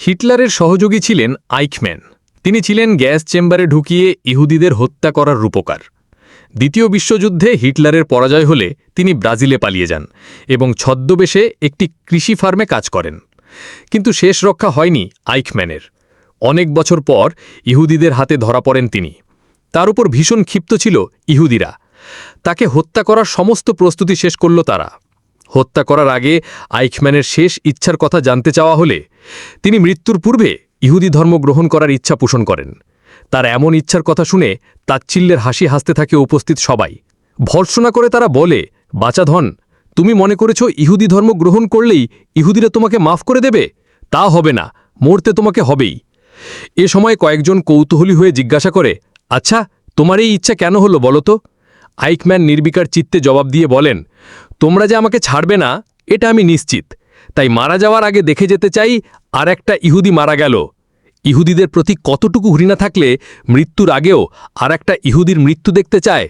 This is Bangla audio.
হিটলারের সহযোগী ছিলেন আইখম্যান। তিনি ছিলেন গ্যাস চেম্বারে ঢুকিয়ে ইহুদিদের হত্যা করার রূপকার। দ্বিতীয় বিশ্বযুদ্ধে হিটলারের পরাজয় হলে তিনি ব্রাজিলে পালিয়ে যান এবং ছদ্মবেশে একটি কৃষি ফার্মে কাজ করেন। কিন্তু শেষ রক্ষা হয়নি আইখম্যানের। অনেক বছর পর ইহুদিদের হাতে ধরা পড়েন তিনি। তার উপর ভীষণ ক্ষিপ্ত ছিল ইহুদিরা। তাকে হত্যা করার সমস্ত প্রস্তুতি শেষ করল তারা। হত্যা করার আগে আইখম্যানের শেষ ইচ্ছার কথা জানতে চাওয়া হলে তিনি মৃত্যুর পূর্বে ইহুদি ধর্ম গ্রহণ করার ইচ্ছা পোষণ করেন। তার এমন ইচ্ছার কথা শুনে তাচ্ছিল্যের হাসি হাসতে থাকে উপস্থিত সবাই। ভর্ৎসনা করে তারা বলে, বাচাধন, তুমি মনে করেছ ইহুদি ধর্ম গ্রহণ করলেই ইহুদিরা তোমাকে মাফ করে দেবে? তা হবে না, মরতে তোমাকে হবেই। এ সময় কয়েকজন কৌতূহলী হয়ে জিজ্ঞাসা করে, আচ্ছা, তোমার এই ইচ্ছা কেন হলো বলো তো? আইখম্যান নির্বিকার চিত্তে জবাব দিয়ে বলেন, তোমরা যে আমাকে ছাড়বে না এটা আমি নিশ্চিত। তাই মারা যাওয়ার আগে দেখে যেতে চাই আর একটা ইহুদি মারা গেল। ইহুদিদের প্রতি কতটুকু ঘৃণা থাকলে মৃত্যুর আগেও আর একটা ইহুদির মৃত্যু দেখতে চায়।